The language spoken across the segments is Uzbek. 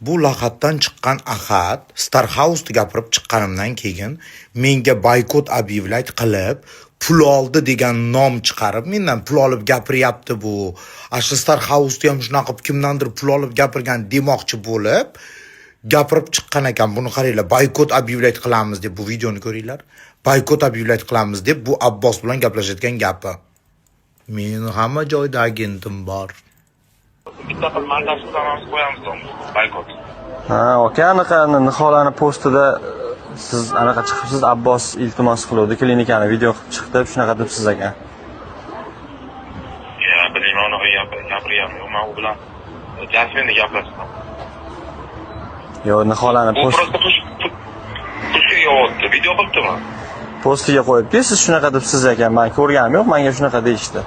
Bu laqabdan chiqqan Ahad Starhouse'da gapirib chiqqanimdan keyin menga boykot объявлять qilib, pul oldi degan nom chiqarib, mendan pul olib gapiryapti bu. Ashu Starhouse'da ham shunaqa kimdandir pul olib gapirgan demoqchi bo'lib, gapirib chiqqan ekan. Buni qaranglar, boykot объявлять qilamiz deb bu videoni ko'ringlar. Boykot объявлять qilamiz deb bu Abbos bilan gaplashayotgan gapi. Men hamma joyda agentim bor. Bitta qilib montajni zamonimiz qo'yamiz boykot. Ha, aka, anaqa niholani postida siz anaqa chiqibsiz, Abbos iltimos qiluvdi, klinikani video qilib chiqdi, shunaqa debsiz aka. Ya, bilmayman, uni gapiryapman. Men u bilan Jasminni gaplashdim. Yo, niholani postiga yozdi, video qilibdimi? Postiga qo'yibdi, siz shunaqa debsiz ekan. Men ko'rganim yo'q, menga shunaqa deyishdi.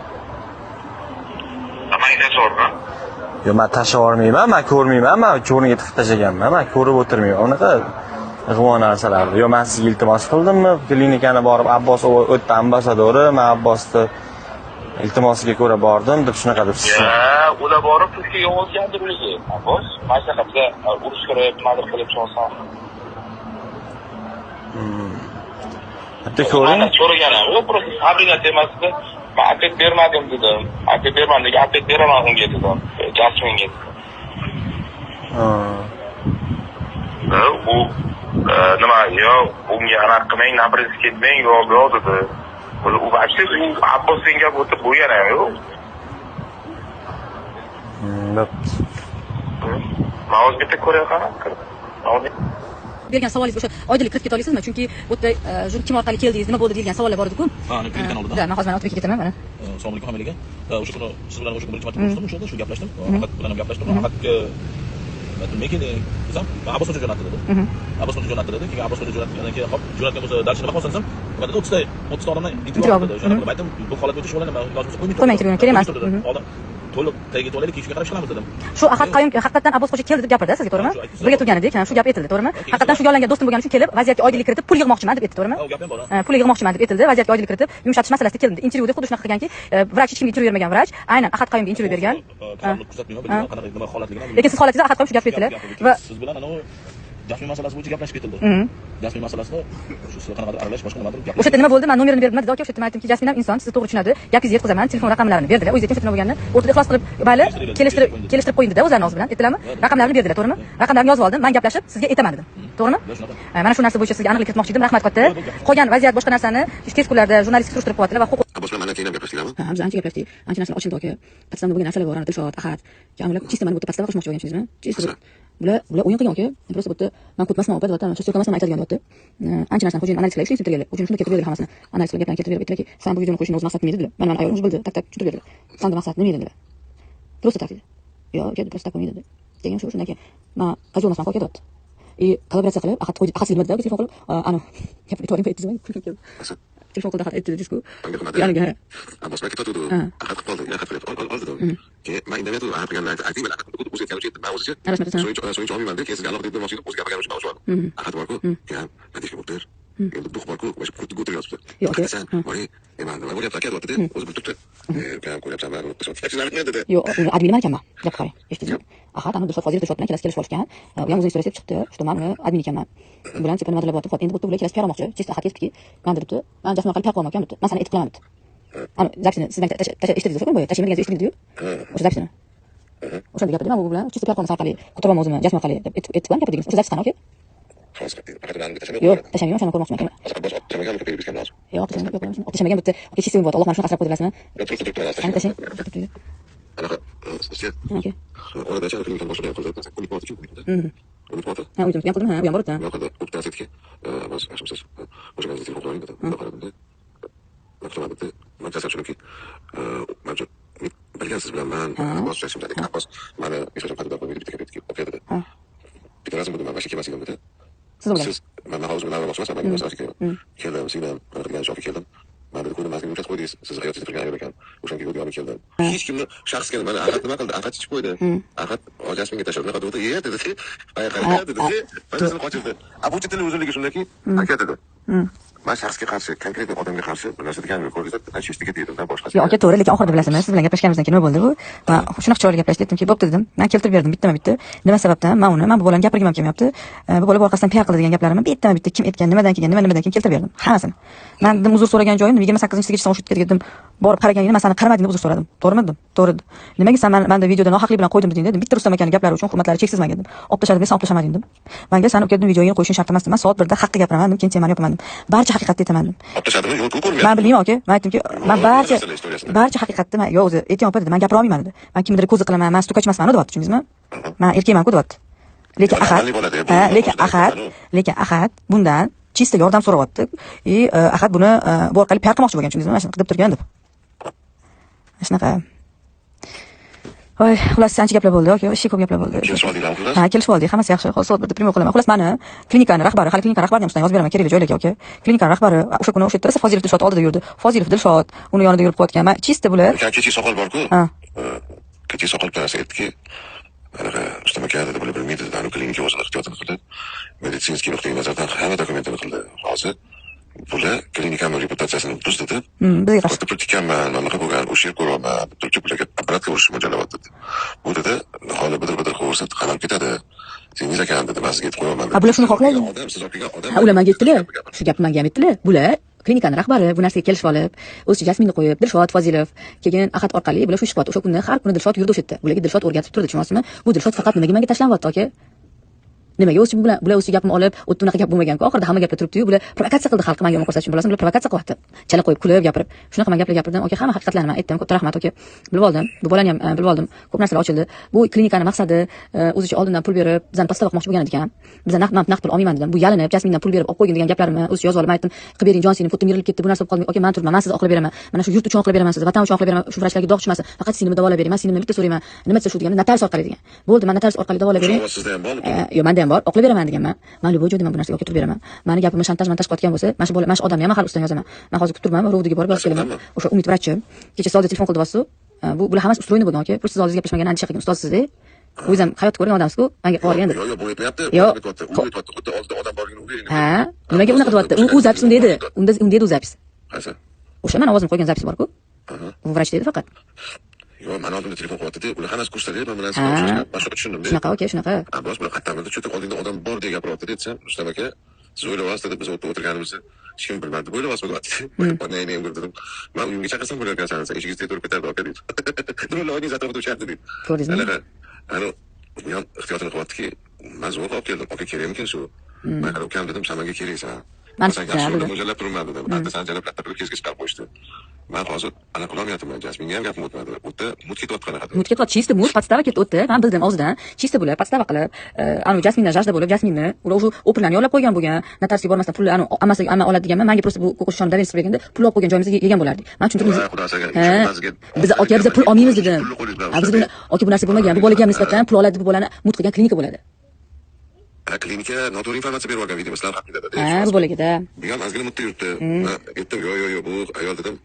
Yo, men tashlab olmayman, men ko'rmayman, men ko'rniga tiqib tashlaganman, men ko'rib o'tirmayman. Unaqa g'ivon narsalarni. Yo, men sizga iltimos qildimmi? Klinikani borib Abbos o'tdi ambasadori, men Abbosni iltimosiga ko'ra bordim deb shunaqa debsiz. Ya, ular borib pulga yozgandir o'zi. Abbos, masalan, biza urush ko'rib, nimadir qilib chiqsam. Bitta ko'ring. So'raganim, u просто fabrikasi emasdi. Men apet bermadim dedim. Apet bermadim degan, apet beraman unga dedim. Jasminga. U nima, yo, unga anaqa qilmang, nabriz ketmang, yo'q dedi. U вообще Abbos senga o'tib bo'lgan ham yo'q. Men o'z bitta ko'ryapman. Bergan savolingiz o'sha oydinlik kiritib keta olasizmi? Chunki bu yerda kim orqali keldingiz, nima bo'ldi degan savollar bor edi-ku. Ha, klinikani oldida. Da, men hozir o'tib ketaman mana. Assalomu alaykum hammaga. O'sha kuni siz bilan o'sha birinchi marta ko'rishdim, o'shada shu gaplashdim. Ahmad bilan ham gaplashdim. Ahmadga lekin desam, Abbos o'zi jo'natdi dedi. Abbos o'zi jo'natdi dedi. Keyin Abbos o'zi jo'natgandan keyin hop, jo'natgan bo'lsa darsini baho solsam, mana 30 ta odamdan intervyu oldi. O'shani qilib aytdim, bu holat bo'yicha shug'ullanaman, lozim bo'lsa qo'ymang, kerak emas. Oldin to'liq tagiga to'laylik, keyin qarab ishlaymiz dedim. Shu Ahad Qayum haqiqatan Abbos qo'sha keldi deb gapirdi sizga, to'g'rimi? Birga turgan edik, shu gap aytildi, to'g'rimi? Haqiqatan shu yollangan do'stim bo'lgani uchun kelib, vaziyatga oydinlik kiritib, pul yig'moqchiman deb aytdi, to'g'rimi? Pul yig'moqchiman deb aytildi, vaziyatga oydinlik kiritib, yumshatish masalasida keldi. Intervyuda xuddi shunaqa qilganki, vrach hech kimga intervyu bermagan vrach, aynan Ahad Qayumga intervyu bergan. Lekin siz holatingizda Ahad Qayum shu gapni aytdilar va siz bilan Jasmin masalasi bo'yicha gaplashib ketildi. Jasmin masalasida shu qanaqadir aralash boshqa nimadir gaplashib. O'sha yerda nima bo'ldi? Men nomerini berdim dedi. Aka, o'sha yerda aytdimki, Jasmin ham inson, sizni to'g'ri tushunadi. Gapingizni yetkazaman, telefon raqamlarini berdilar. O'zingiz aytgan bo'lganini o'rtada ixlos qilib, mayli, kelishtirib qo'yindida o'zlarini o'zi bilan, aytdilarmi? Raqamlarini berdilar, to'g'rimi? Raqamlarini yozib oldim, men gaplashib sizga aytaman dedim. To'g'rimi? Mana shu narsa bo'yicha sizga aniqlik kiritmoqchi edim. Rahmat katta. Qolgan vaziyat boshqa narsani tez kunlarda jurnalistlar surishtirib qo'yadilar va huquq. Abbos bilan mana keyin gaplashdinglarmi? Ha, biz ancha gaplashdik. Ancha narsalar ochildi aka. Patstamda bo'lgan narsalar bor, Dilshod, Ahad. Ular chista mana bu yerda patslab qo'shmoqchi bo'lganchizmi? Chista. Bular o'yin qilgan aka. Просто bu yerda men ko'tmasman, opa, deyapman. Shu so'kamasdan aytadigan deyapti. Ancha narsani xo'jayin analiz qilib ishlaytirganlar. O'zim shuni ketib berdilar hammasini. Analiz qilib gaplarni ketib berib aytdilarki, "Sen bu videoni qo'yishni o'z maqsading edi" dedilar. Mana ayolim o'zi bildi, tak tushuntirib berdilar. "Sen maqsad nima edi" dedilar. Просто так dedi. Yo'q, aka, просто так bo'lmaydi dedi. Keyin shundan keyin men qazo emasman, qo'yib ketyapti. Kollaboratsiya qilib, Ahad qo'ydi, Ahad nima dedi? Telefon qilib, ana, gapirib to'g'ri aytdingizmi? Telefon qilib Ahad aytdi disku. Yoniga. Abbos bilan ketdi. Ahad qoldi, Ahad qilib oldi. Keyin men indamay turib, Ahad qilganini aytdim, men Ahad o'zi aytgan uchun men o'zicha. So'yinchi olmayman deb, keyin sizga aloqa demoqchi edim, o'zi gapirgan uchun o'sha. Ahad borku, keyin men deb o'tir. Endi bu borku, o'sha qo'yib yozibdi. Yo'q, nima bo'lyapti aka deyapti. O'zi bilib turibdi. Men ko'ryapsan, men o'qishim dedi. Yo'q, uni admin ekanman. Gap qarang. Eshitdingizmi? Ahad ana Dilshod Fozilov bilan kelishib olishgan. U ham o'zining storiesida chiqdi. Что men admin ekanman. Bilan sepa nimadir bo'lyapti. Endi bu yerda kelishib bermoqchi. Chista Ahad ketdiki, men debdi. Men jasman qilib qo'ymoqman debdi. Men seni aytib qilaman debdi. Ana, zapsini sizdan eshitdingiz-ku, tashlagan eshitdingiz-ku. O'sha zapsini. O'shanda gapirdim, men bu bilan chista qo'ymoqman orqali, ko'tiraman o'zimni jasman orqali deb aytib gapirdingiz. O'sha zapsini aka. Yo'q, tashlamayman, o'shani ko'rmoqchiman aka. Yo'q, tashlamagan bitta. Aka, chista bo'ldi. Alloh mana shunaqa asrab qo'ydi, bilasizmi? Ana tashlang. Anaqa, sizga. Aka. Orada chaqirib klinikani boshqalar qildi. Unikmoti uchun qo'ydi. Unikmoti. Ha, o'zim ham qildim, ha, u ham bor edi. Yo'q, o'tkazdik. Biz ashimsiz. O'sha telefon qilaman dedi. Qaradimda. Maqsadimda, men jasad chunki mavjud bilgansiz bilan men Abbos jashimda ekan. Abbos meni ishga qadar qo'yib bitta gap aytdi. Bitta razm bo'ldi, men boshqa kelmas edim dedi. Siz men hozir bilan boshqa men o'zim keldim, sizdan qilgan shoki keldim. Men dedi ko'rdim, mazmun uchun qo'ydingiz. Siz hayotda turgan ayol ekan. O'shanga ko'rib olib keldim. Hech kimni shaxsga mana Ahad nima qildi? Ahad chiqib qo'ydi. Ahad Jasminga tashlab nima qildi? Dedi. Qayerga dedi. Faydasini qochirdi. Bu chetini uzunligi shundaki, aka dedi. Men shaxsga qarshi, konkretniy odamga qarshi bir narsa deganimni ko'rdingiz, anchishtiga dedim-da boshqasi. Yo'q, aka, to'g'ri, lekin oxirida bilasizmi, siz bilan gaplashganimizdan keyin nima bo'ldi bu? Men shunaqa chiroyli gaplashdi, aytdimki, bo'pti dedim. Men keltirib berdim bittama-bitta. Nima sababdan? Men bu bolani gapirgim ham kelmayapti. Bu bola orqasidan PR qildi degan gaplarimni bittama-bitta kim aytgan, nimadan kelgan, nimadan keyin keltirib berdim. Hammasini. Men dedim uzr so'ragan joyim 28-sigacha o'sha yerga dedim. Borib qaraganingda men seni qaramading deb uzr so'radim. To'g'rimi dedim? To'g'ri dedim. Nimaga sen menda videoda nohaqlik bilan qo'ydim dedim. Bitta Rustam akaning gaplari uchun hurmatlari cheksiz menga dedim. Olib tashladim, sen olib tashlamading dedim. Menga sen o'kirdim videoyini qo'yishing shart emas. Men soat 1da haqqa gapiraman dedim, keyin sen meni yopaman dedim. Barcha haqiqatni aytaman dedim. Olib tashladimi? Yo'q, ko'rmayapman. Men bilmayman aka. Men aytdimki, men barcha haqiqatni men o'zi aytgan opa dedi. Men gapira olmayman dedi. Men kimnidir ko'zi qilaman, men stukach emasman deyapti, tushundingizmi? Men erkakman-ku deyapti. Lekin Ahad bundan chista yordam so'rayapti. Ahad buni bu orqali PR qilmoqchi bo'lgan, tushundingizmi? Mana shuni qilib turgan deb. Shunaqa. Voy, xullas ancha gaplar bo'ldi, aka, ishi ko'p gaplar bo'ldi. Kelishib oldinglarmi xullas? Ha, kelishib oldik, hammasi yaxshi. Hozir birda primo qilaman. Xullas meni klinikani rahbari, hali klinika rahbarini ham yozib beraman, kerakli joylarga, aka. Klinikani rahbari o'sha kuni o'sha yerda Fozilov Dilshod oldida yurdi. Fozilov Dilshod uni yonida yurib qo'yotgan. Men chista bular. Kechi soqol bor-ku. Ha. Kechi soqol bilan aytdiki, anaqa ustama keladi deb bilmaydi, anu klinika o'zini ehtiyotini qildi. Meditsinskiy nuqtai nazardan hamma dokumentini qildi. Hozir bular klinikani reputatsiyasini buzdi deb. Bizga qarshi. Tikanman, anaqa bo'lgan, o'sha yer ko'raman, turchi bularga apparatga urishni mo'ljallayapti dedi. Bu dedi, hali bidir qilsa qalam ketadi. Sengiz ekan dedi, men sizga aytib qo'yaman. Bular shuni xohlaydi. Siz o'qigan odam. Ular menga aytdilar. Shu gapni menga ham aytdilar. Bular klinikani rahbari bu narsaga kelishib olib, o'zi Jasminni qo'yib, Dilshod Fozilov, keyin Ahad orqali bular shu ish qilyapti. O'sha kuni har kuni Dilshod yurdi o'sha yerda. Bularga Dilshod o'rgatib turdi, tushunasizmi? Bu Dilshod faqat nimaga menga tashlanyapti, aka? Nimaga o'zi bilan bular o'zi gapni olib, o'tda unaqa gap bo'lmagan-ku. Oxirida hamma gaplar turibdi-yu, bular provokatsiya qildi xalqqa menga ko'rsatish uchun. Bilasizmi, bular provokatsiya qilyapti. Chala qo'yib, kulib gapirib. Shunaqa men gaplar gapirdim. Aka, hamma haqiqatlarni men aytdim. Katta rahmat, aka. Bilib oldim. Bu bolani ham bilib oldim. Ko'p narsalar ochildi. Bu klinikani maqsadi o'zicha oldindan pul berib, bizani pastga qo'ymoqchi bo'lgan ekan. Bizdan naqd pul olmayman dedim. Bu yalinib, Jasmindan pul berib olib qo'ygin degan gaplarimni o'zicha yozib olib aytdim. Qilib bering, jon seni fotim yirilib ketdi. Bu narsa bo'lib qolmay. Aka, men turibman. Men sizni oqlab beraman. Mana shu yurt uchun oqlab beraman sizni. Vatan uchun oqlab beraman. Shu vrachlarga dog' tushmasin. Faqat seni davolab bering. Men sendan bitta so'rayman. Nima desa shu degan, notarius orqali degan. Bo'ldi, men notarius orqali davolab bering. Sizda ham bormi? Yo'q, menda ham bor. Oqlab beraman deganman. Men bu joyda men bu narsaga o'tirib beraman. Meni gapimni montaj qilayotgan bo'lsa, mana shu bola, mana shu odamni ham hali ustidan yozaman. Men hozir kutib turibman, Rovdiga borib yozib kelaman. O'sha Umid vrachim. Kecha solda telefon qildi bosu. Bular hammasi ustroyni bo'lgan, aka. Pul siz oldingizga gaplashmagan andisha qilgan ustozsiz-da. O'zim hayot ko'rgan odamsiz-ku, menga qilgandir. Yo'q, bu aytmayapti. Yo'q. Xuddi oldida odam borligini o'ylaydi. Ha, nimaga unaqa qilyapti? U zapis unda edi. Unda edi u zapis. Qaysi? O'sha men ovozimni qo'ygan zapis bor-ku. U vrach dedi faqat. Yo'q, men oldimda telefon qilyapti-da, ular hammasi ko'rsatadi, men bilan suhbatlashgan. Boshqa tushundim-da. Shunaqa, aka, shunaqa. Bosh bular qattamida cho'tib oldingda odam bor deya gapiryapti desam, Rustam aka, siz o'ylayapsiz dedi, biz o'tirganimizni hech kim bilmadi. O'ylayapsiz deyapti. Men ham dedim. Men uyimga chaqirsam bo'larkansan, eshigingizga turib ketardi aka dedi. Ular organizatorda o'shardi dedi. Ko'rdingizmi? Ana, men ehtiyotini qilyaptiki, men zo'r olib keldim. Aka kerakmikan shu? Men qarab ukam dedim, "Samanga keraksan." Sen yaxshi mo'ljallab turibman dedim. Bitta san jalab katta bir kesga chiqarib qo'yishdi. Men hozir ana qilolmayapman. Jasminga ham gapim o'tmadi. O'tda mut ketyapti qanaqa. Mut ketyapti, chista mut, podstava ketib o'tdi. Men bildim og'zidan. Chista bo'lib, podstava qilib, anu Jasmindan jajda bo'lib, Jasminni ular o'sha operlarni yollab qo'ygan bo'lgan. Notariusga bormasdan pulni anu amma oladi deganman. Menga просто bu ko'koshon davensiz berganda pul olib qo'ygan joyimizga yegan bo'lardik. Men tushuntirdim. Biz aka biz pul olmaymiz dedim. Biz buni aka bu narsa bo'lmagan. Bu bolaga ham nisbatan pul oladi, bu bolani mut qilgan klinika bo'ladi. Klinika noto'g'ri informatsiya berib olgan video sizlar haqida dedi. Ha, bu bolaga-da. Degan ozgina mutda yuribdi. Men aytdim, yo'q, bu ayol dedim.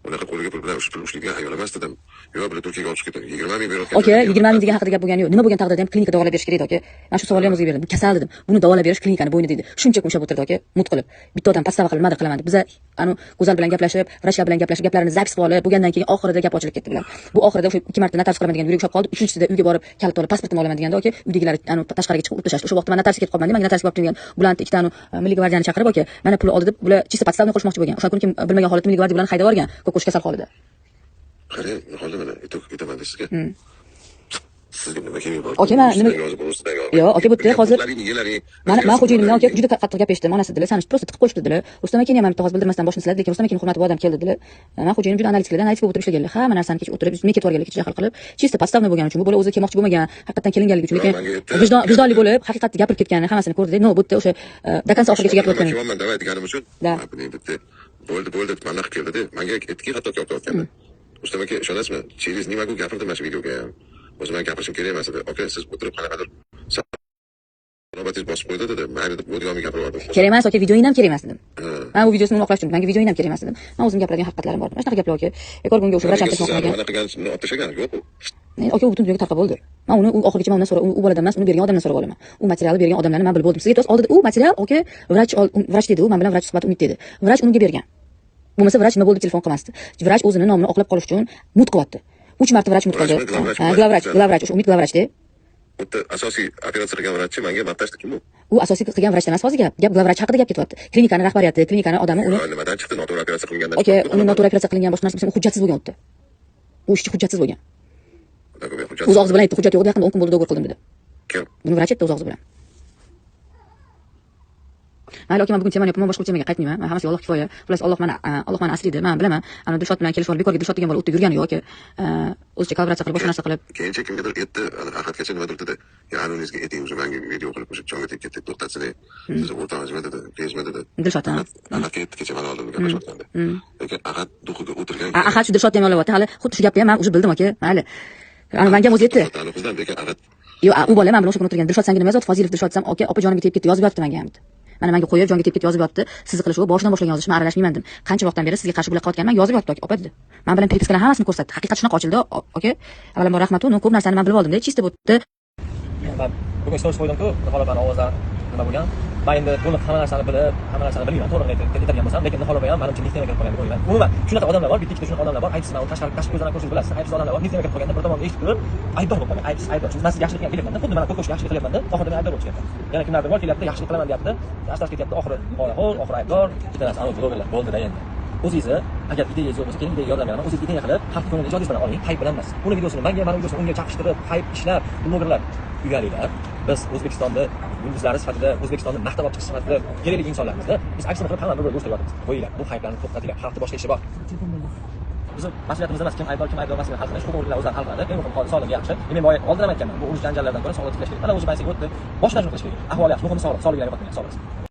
Unaqa qo'liga pul bilan ushlaydigan ayol emas dedim. Yo'q, bular Turkiyaga olib chiqib ketdi. 20 ming berib. Aka, 20 ming degan haqida gap bo'lgani yo'q. Nima bo'lgan taqdirda ham klinika davolab berish kerak edi, aka. Men shu savolni ham o'ziga berdim. Bu kasal dedim. Buni davolab berish klinikani bo'yni deydi. Shuncha ushlab o'tirdi, aka. Mut qilib. Bitta odam podstava qilib, nimadir qilaman deb. Biz anu Go'zal bilan gaplashib, vrachlar bilan gaplashib, gaplarini zapis qilib olib, bo'lgandan keyin oxirida gap ochilib ketdi bilan. Bu oxirida o'sha 2 marta notarius qilaman degan yuragi ushlab qoldi. 3-chisida uyga borib, kalit olib, pasportimni olaman deganda, aka, uydagilar anu tashqariga chiqib o'tlashdi. O'sha vaqtda men notariusga ketib qolman, menga notarius bo'lib turgan. Bularni ikkita anu milliy gvardiyani chaqirib, aka, mana pul oldi deb, bular chista podstavni qilishmoqchi bo'lgan. O'sha kuni kim bilmagan holatda milliy gvardiya bilan haydab yuborgan. Ko'kosh kasal holida. Qarang, hozir mana aytaman sizga. Sizga nima kerak bor? Aka, men nima yo'q, aka, bu yerda hozir men xo'jayinimdan aka juda qattiq gap eshitdim. Onasi dedilar, sani просто tiqib qo'yishdi dedilar. Rustam aka ham bitta hozir bildirmasdan boshini siladi, lekin Rustam akaning hurmati bu odam keldi dedilar. Men xo'jayinim juda analitik bo'lib o'tirib ishlaganlar. Hamma narsani kecha o'tirib, men ketib o'rganlik, kecha jahl qilib, chista podstavni bo'lgani uchun bu bola o'zi kelmoqchi bo'lmagan, haqiqatan kelinganligi uchun, lekin vijdonli bo'lib, haqiqatni gapirib ketganini hammasini ko'rdi. No, bu yerda o'sha dakansa oxirigacha gapirib o'tgan. Men davay deganim uchun. Bo'ldi, mana qilib keldi-da. Menga aytdiki, hatto gapirayotganda. Rustam aka, ishonasizmi? Chingiz nimaga gapirdim mana shu videoga ham. O'zi men gapirishim kerak emas edi. Aka, siz o'tirib qanaqadir navbatingiz bosib qo'ydi dedi. Mayli deb o'zim gapirdim. Kerak emas, aka, videoying ham kerak emas dedim. Men bu videosini uloqlash uchun menga videoying ham kerak emas dedim. Men o'zim gapiradigan haqiqatlarim bor. Mana shunaqa gaplar aka. Ko'rgunga o'sha vracham tashmoqlagan. Mana qilgan otlashagan yo'q u. Aka, u butun dunyoga tarqab bo'ldi. Men uni oxirigacha men undan so'ra, u boladan emas, uni bergan odamdan so'rab olaman. U materialni bergan odamlarni men bilib oldim. Sizga aytasiz, oldida u material, oke, vrach dedi, u men bilan vrach suhbat umid dedi. Vrach unga bergan. Bo'lmasa vrach nima bo'ldi telefon qilmasdi. Vrach o'zining nomini oqlab qolish uchun mut qilyapti. 3 marta vrach mut qildi. Glavvrach, o'sha umid glavvrachda. Bitta asosiy operatsiya qilgan vrachchi menga montajda kim u? U asosiy qilgan vrachdan emas hozir gap glavvrach haqida gap ketyapti. Klinikani rahbariyati, klinikani odami uni Nimadan chiqdi? Noto'g'ri operatsiya qilingandan. oke, uni noto'g'ri operatsiya qilingan boshqa narsa bo'lsa hujjatsiz bo'lgan o'tdi. U ishchi hujjatsiz bo'lgan. O'z og'zi bilan aytdi, hujjat yo'q, yaqinda 10 kun bo'ldi do'g'ri qildim dedi. Kim? Buni vrach aytdi o'z og'zi bilan. Mayli, oke, men bugun temani yopaman, boshqa temaga qaytmayman. Men hammasiga Alloh kifoya. Xullas, Alloh meni asraydi. Men bilaman, ana Dilshod bilan kelishib olib, bekorga Dilshod degan bola o'tib yurgani yo'q, aka. O'zicha kollaboratsiya qilib, boshqa narsa qilib. Keyincha kimgadir aytdi, ahadgacha nimadir dedi. Ya'ni uningizga ayting, o'sha menga video qilib o'sha jonga tegib ketdi, to'xtatsin. Siz o'rtog'ingizmi dedi, kelishma dedi. Dilshod ha. Ahadga aytdi kecha mana oldimda gaplashayotganda. Lekin ahad duxiga o'tirgan. Ahad shu Dilshod ham olyapti. Hali xuddi shu gapni ham men o'zi bildim, aka. Mayli. Ana menga o'zi aytdi. Bizdan lekin ahad. Yo'q, u bola men bilan o'sha kuni o'tirgan. Dilshod senga nima yozdi? Fozilov Dilshod desam, aka, opa jonimga tegib ketdi, yozib yotdi menga ham dedi. Mana menga qo'yib jonga tegib ketdi, yozib yotdi. Sizni qilishuv boshidan boshlagan yozish, men aralashmayman dedim. Qancha vaqtdan beri sizga qarshi bo'la qilayotganman, yozib yotdi, opa dedi. Men bilan pripiskalar hammasini ko'rsatdi. Haqiqat shunaqa ochildi, aka. Avvalambor rahmat, uni ko'p narsani men bilib oldim-da, chista bo'ldi. Bugun stories qo'ydim-ku, niholobani ovozlar nima bo'lgan. Men endi to'liq hamma narsani bilib, hamma narsani bilmayman, to'g'ri aytadigan bo'lsam, lekin niholobani ham menimcha neftega kirib qolgan deb o'ylayman. Umuman, shunaqa odamlar bor, bitta ikkita shunaqa odamlar bor, aytsin, uni tashqari ko'zdan ko'rsangiz bilasiz, aybsiz odamlar bor, neftega kirib qolganda bir tomonga eshitib turib, aybdor bo'lib qolgan, aybsiz aybdor. Chunki men sizga yaxshilik qilyapman, xuddi mana ko'ko'shga yaxshilik qilyapman-da, oxirida men aybdor bo'lib chiqyapman. Yana kimlardir bor, kelyapti, yaxshilik qilaman deyapti, astas ketyapti, oxiri poraxo'r, oxiri aybdor, bitta narsa aniq blogerlar bo'ldi-da endi. O'zingizni agar ideyangiz yo'q bo'lsa, keling ideyaga yordam beraman. O'zingiz ideya qilib, xalq ko'nglini ijodingiz bilan oling, hayb bilan emas. Uni videosini menga, mana videosini unga chaqishtirib, hayb ishlar, blogerlar uyalinglar. Biz O'zbekistonda yulduzlari sifatida, O'zbekistonni maqtab olib chiqish sifatida kerakli insonlarimizda biz aksini qilib hamma bir-biriga bo'shtiryapmiz. Qo'yinglar, bu hayblarni to'xtatinglar. Xalqning boshqa ishi bor. Biz mas'uliyatimiz emas, kim aybdor, kim masalani hal qilish, huquqlar o'zlari hal qiladi. Eng muhimi sog'liq yaxshi. Men boya oldin ham aytganman, bu urush janjallardan ko'ra sog'liq tiklash kerak. Mana o'sha paytga o'tdi. Boshqa narsa qilish kerak. Ahvoli yaxshi, muhimi sog'liq, sog'ligini yo'qotmayman, sog'liq.